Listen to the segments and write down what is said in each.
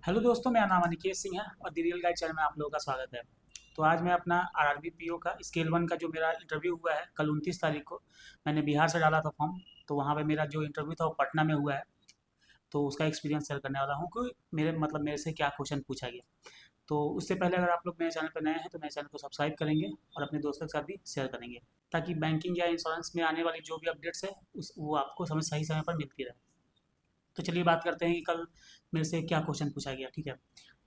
Hello दोस्तों, मेरा नाम अनिकेत सिंह है और द रियल गाइड चैनल में आप लोगों का स्वागत है। तो आज मैं अपना आरआरबी पीओ का स्केल वन का जो मेरा इंटरव्यू हुआ है कल 29 तारीख को, मैंने बिहार से डाला था फॉर्म। तो वहाँ पे मेरा जो इंटरव्यू था वो पटना में हुआ है। तो उसका एक्सपीरियंस शेयर करने वाला हूँ कि मेरे से क्या क्वेश्चन पूछा गया। तो उससे पहले अगर आप लोग मेरे चैनल पर नए हैं तो मेरे चैनल को सब्सक्राइब करेंगे और अपने दोस्तों के साथ भी शेयर करेंगे, ताकि बैंकिंग या इंश्योरेंस में आने वाली जो भी अपडेट्स है वो आपको सही समय पर मिलती रहे। तो चलिए बात करते हैं कि कल मेरे से क्या क्वेश्चन पूछा गया। ठीक है।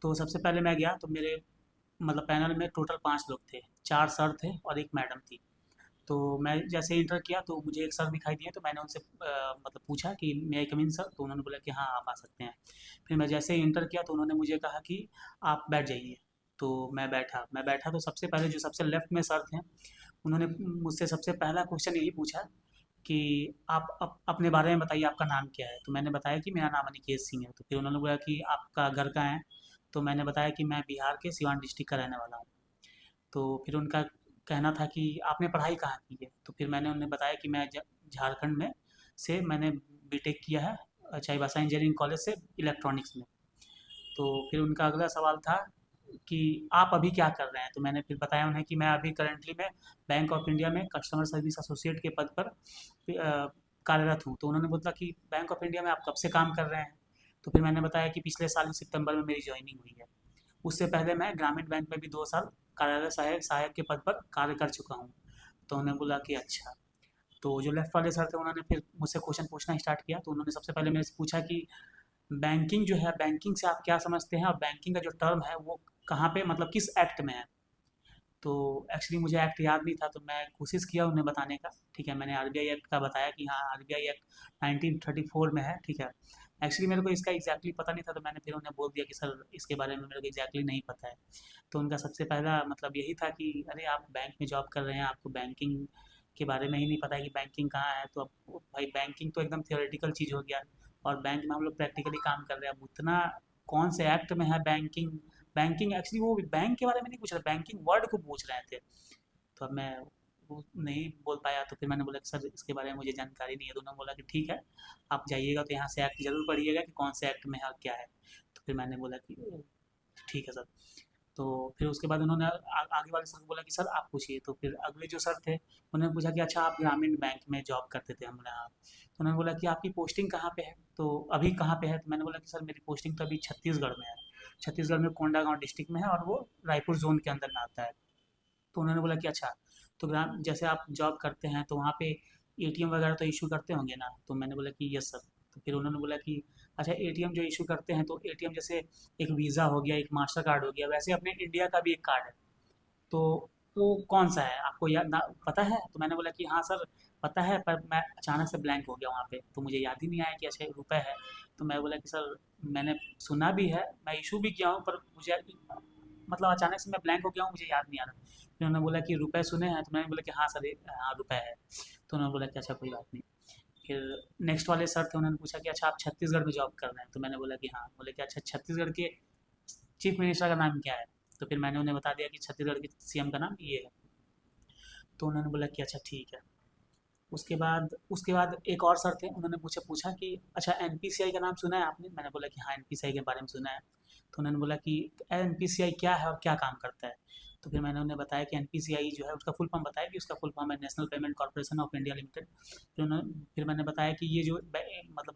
तो सबसे पहले मैं गया तो मेरे पैनल में टोटल 5 लोग थे, 4 सर थे और एक मैडम थी। तो मैं जैसे इंटर किया तो मुझे एक सर दिखाई दिए, तो मैंने उनसे पूछा कि मे आई कम इन सर, तो उन्होंने बोला कि हाँ आप आ सकते हैं। फिर मैं जैसे ही इंटर किया तो उन्होंने मुझे कहा कि आप बैठ जाइए। तो मैं बैठा तो सबसे पहले जो सबसे लेफ्ट में सर थे, उन्होंने मुझसे सबसे पहला क्वेश्चन यही पूछा कि आप अपने बारे में बताइए, आपका नाम क्या है। तो मैंने बताया कि मेरा नाम अनिकेत सिंह है। तो फिर उन्होंने बोला कि आपका घर कहाँ है। तो मैंने बताया कि मैं बिहार के सिवान डिस्ट्रिक्ट का रहने वाला हूँ। तो फिर उनका कहना था कि आपने पढ़ाई कहाँ की है। तो फिर मैंने उन्हें बताया कि मैं झारखंड में से मैंने बीटेक किया है चाईबासा इंजीनियरिंग कॉलेज से इलेक्ट्रॉनिक्स में। तो फिर उनका अगला सवाल था कि आप अभी क्या कर रहे हैं। तो मैंने फिर बताया उन्हें कि मैं अभी करंटली में बैंक ऑफ इंडिया में कस्टमर सर्विस एसोसिएट के पद पर कार्यरत हूँ। तो उन्होंने बोला कि बैंक ऑफ इंडिया में आप कब से काम कर रहे हैं। तो फिर मैंने बताया कि पिछले साल ही सितंबर में मेरी ज्वाइनिंग हुई है। उससे पहले मैं ग्रामीण बैंक में भी 2 साल कार्यालय सहायक सहायक के पद पर कार्य कर चुका हूँ। तो उन्होंने बोला कि अच्छा। तो जो लेफ्ट वाले सर थे उन्होंने फिर मुझसे क्वेश्चन पूछना स्टार्ट किया। तो उन्होंने सबसे पहले मेरे से पूछा कि बैंकिंग जो है, बैंकिंग से आप क्या समझते हैं और बैंकिंग का जो टर्म है वो कहाँ पे, किस एक्ट में है। तो एक्चुअली मुझे एक्ट याद नहीं था, तो मैं कोशिश किया उन्हें बताने का। ठीक है, मैंने आरबीआई एक्ट का बताया कि हाँ आरबीआई एक्ट 1934 में है। ठीक है। एक्चुअली मेरे को इसका एग्जैक्टली पता नहीं था, तो मैंने फिर उन्हें बोल दिया कि सर इसके बारे में मेरे को एग्जैक्टली नहीं पता है। तो उनका सबसे पहला यही था कि अरे आप बैंक में जॉब कर रहे हैं, आपको बैंकिंग के बारे में ही नहीं पता है कि बैंकिंग कहाँ है। तो अब भाई बैंकिंग तो एकदम थियोरेटिकल चीज़ हो गया और बैंक में हम लोग प्रैक्टिकली काम कर रहे हैं। अब उतना कौन से एक्ट में है बैंकिंग। बैंकिंग एक्चुअली वो बैंक के बारे में नहीं पूछ रहे, बैंकिंग वर्ड को पूछ रहे थे। तो अब मैं वो नहीं बोल पाया। तो फिर मैंने बोला कि सर इसके बारे में मुझे जानकारी नहीं है। तो उन्होंने बोला कि ठीक है, आप जाइएगा तो यहाँ से एक्ट ज़रूर पढ़िएगा कि कौन से एक्ट में है और क्या है। तो फिर मैंने बोला कि ठीक है सर। तो फिर उसके बाद उन्होंने आगे वाले सर को बोला कि सर आप पूछिए। तो फिर अगले जो सर थे उन्होंने पूछा कि अच्छा आप ग्रामीण बैंक में जॉब करते थे। हम बोला हाँ। तो उन्होंने बोला कि आपकी पोस्टिंग कहाँ पे है, तो अभी कहाँ पे है। तो मैंने बोला कि सर मेरी पोस्टिंग तो अभी छत्तीसगढ़ में है। छत्तीसगढ़ में कोंडागांव डिस्ट्रिक्ट में है और वो रायपुर जोन के अंदर में आता है। तो उन्होंने बोला कि अच्छा, तो ग्राम जैसे आप जॉब करते हैं तो वहाँ पे एटीएम वगैरह तो इशू करते होंगे ना। तो मैंने बोला कि यस सर। तो फिर उन्होंने बोला कि अच्छा एटीएम जो इशू करते हैं, तो एटीएम जैसे एक वीज़ा हो गया, एक मास्टर कार्ड हो गया, वैसे अपने इंडिया का भी एक कार्ड है। तो वो कौन सा है आपको याद ना पता है। तो मैंने बोला कि हाँ सर पता है, पर मैं अचानक से ब्लैंक हो गया वहाँ पे, तो मुझे याद ही नहीं आया कि अच्छा रुपए है। तो मैं बोला कि सर मैंने सुना भी है, मैं इशू भी किया हूँ, पर मुझे अचानक से मैं ब्लैंक हो गया हूँ, मुझे याद नहीं आ रहा। फिर उन्होंने बोला कि रुपए सुने हैं। तो मैंने बोला कि हाँ सर हाँ रुपए है। तो उन्होंने बोला कि अच्छा कोई बात नहीं। फिर नेक्स्ट वाले सर थे, उन्होंने पूछा कि अच्छा आप छत्तीसगढ़ में जॉब कर रहे हैं। तो मैंने बोला कि हाँ। बोले कि अच्छा छत्तीसगढ़ के चीफ मिनिस्टर का नाम क्या है। तो फिर मैंने उन्हें बता दिया कि छत्तीसगढ़ के सीएम का नाम ये है। तो उन्होंने बोला कि अच्छा ठीक है। उसके बाद एक और सर थे, उन्होंने मुझसे पूछा कि अच्छा एनपीसीआई का नाम सुना है आपने। मैंने बोला कि हाँ एनपीसीआई के बारे में सुना है। तो उन्होंने बोला कि एनपीसीआई क्या है और क्या काम करता है। तो फिर मैंने उन्हें बताया कि एनपीसीआई जो है उसका फुल फॉर्म बताया कि उसका फुल फॉर्म है national payment corporation of India limited. फिर मैंने बताया कि ये जो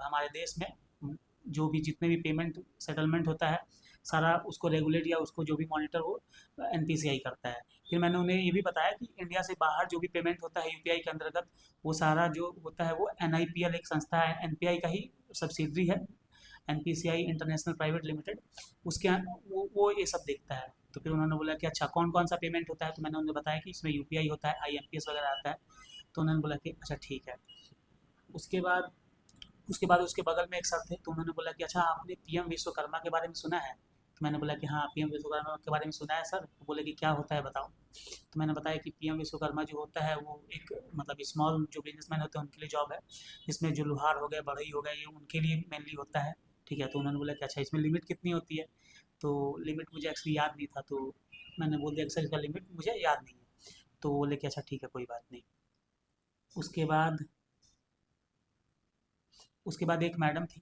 हमारे देश में जो भी जितने भी पेमेंट सेटलमेंट होता है, सारा उसको रेगुलेट या उसको जो भी मॉनिटर वो एनपीसीआई करता है। फिर मैंने उन्हें ये भी बताया कि इंडिया से बाहर जो भी पेमेंट होता है यूपीआई के अंतर्गत, वो सारा जो होता है वो एनआईपीएल एक संस्था है, एनपीआई का ही सब्सिडरी है, एनपीसीआई इंटरनेशनल प्राइवेट लिमिटेड। उसके वो ये सब देखता है। तो फिर उन्होंने बोला कि अच्छा कौन कौन सा पेमेंट होता है। तो मैंने उन्हें बताया कि इसमें यूपीआई होता है, आईएमपीएस वगैरह आता है। तो उन्होंने बोला कि अच्छा ठीक है। उसके बाद उसके बगल में एक सर थे, तो उन्होंने बोला कि अच्छा आपने पीएम विश्वकर्मा के बारे में सुना है। तो मैंने बोला कि हाँ पीएम विश्वकर्मा के बारे में सुना है सर। तो बोले कि क्या होता है बताओ। तो मैंने बताया कि पीएम विश्वकर्मा जो होता है वो एक स्मॉल जो बिजनेसमैन होते हैं उनके लिए जॉब है। इसमें जो लोहार हो गए, बढ़ई हो गए, ये उनके लिए मेनली होता है। ठीक है। तो उन्होंने बोला कि अच्छा इसमें लिमिट कितनी होती है। तो लिमिट मुझे एक्चुअली याद नहीं था, तो मैंने बोल दिया कि सर इसका लिमिट मुझे याद नहीं है। तो वो बोले कि अच्छा ठीक है कोई बात नहीं। उसके बाद उसके बाद एक मैडम थी।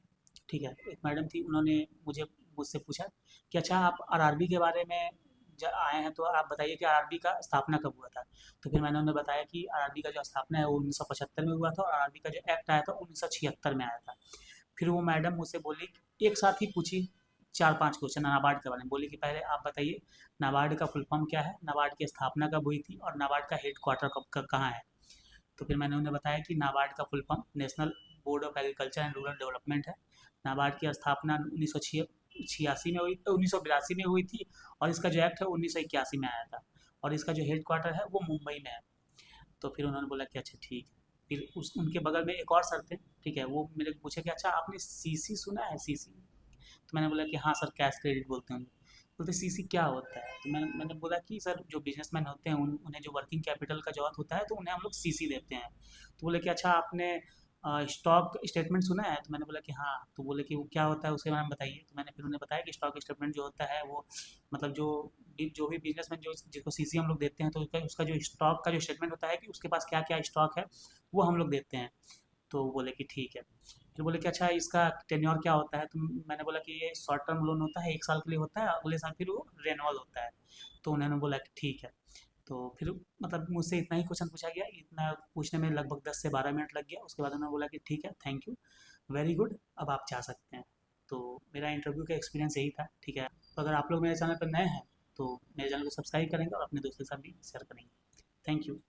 ठीक है, एक मैडम थी, उन्होंने मुझे मुझसे पूछा कि अच्छा आप आरआरबी के बारे में आए हैं तो आप बताइए कि आरआरबी का स्थापना कब हुआ था। तो फिर मैंने उन्हें बताया कि आरआरबी का जो स्थापना है वो 1975 में हुआ था और आरआरबी का जो एक्ट आया था 1976 में आया था। फिर वो मैडम मुझसे बोली, एक साथ ही पूछी 4-5 क्वेश्चन नाबार्ड के बारे में। बोली कि पहले आप बताइए नाबार्ड का फुल फॉर्म क्या है, नाबार्ड की स्थापना कब हुई थी और नाबार्ड का हेड क्वार्टर कब कहाँ है। तो फिर मैंने उन्हें बताया कि नाबार्ड का full form national board of agriculture and rural development है। नाबार्ड की स्थापना 1986 में हुई, 1982 में हुई थी और इसका जो एक्ट है 1981 में आया था और इसका जो हेड क्वार्टर है वो मुंबई में है। तो फिर उन्होंने बोला कि अच्छा ठीक है। फिर उस उनके बगल में एक और सर थे, ठीक है, वो मेरे को पूछे कि अच्छा आपने सीसी सुना है, सीसी। तो मैंने बोला कि हाँ सर, कैश क्रेडिट बोलते हैं। बोलते सीसी क्या होता है। तो मैंने बोला कि सर जो बिजनेसमैन होते हैं उन्हें जो वर्किंग कैपिटल का जरूरत होता है तो उन्हें हम लोग सीसी देते हैं। तो बोले कि अच्छा आपने स्टॉक स्टेटमेंट सुना है। तो मैंने बोला कि हाँ। तो बोले कि वो क्या होता है उसके बारे में बताइए। तो मैंने फिर उन्हें बताया कि स्टॉक स्टेटमेंट जो होता है वो मतलब जो भी बिजनेसमैन जो जिसको सीसी हम लोग देते हैं तो उसका जो स्टॉक का जो स्टेटमेंट होता है कि उसके पास क्या क्या स्टॉक है वो हम लोग देते हैं। तो बोले कि ठीक है। फिर बोले कि अच्छा इसका टेन्योर क्या होता है। तो मैंने बोला कि ये शॉर्ट टर्म लोन होता है, 1 साल के लिए होता है, अगले साल फिर वो रेनवल होता है। तो उन्होंने बोला कि ठीक है। तो फिर मतलब मुझसे इतना ही क्वेश्चन पूछा गया, इतना पूछने में लगभग 10 से 12 मिनट लग गया। उसके बाद उन्होंने बोला कि ठीक है, थैंक यू, वेरी गुड, अब आप जा सकते हैं। तो मेरा इंटरव्यू का एक्सपीरियंस यही था, ठीक है। तो अगर आप लोग मेरे चैनल पर नए हैं तो मेरे चैनल को सब्सक्राइब करेंगे और अपने दोस्तों के साथ भी शेयर करेंगे। Thank you.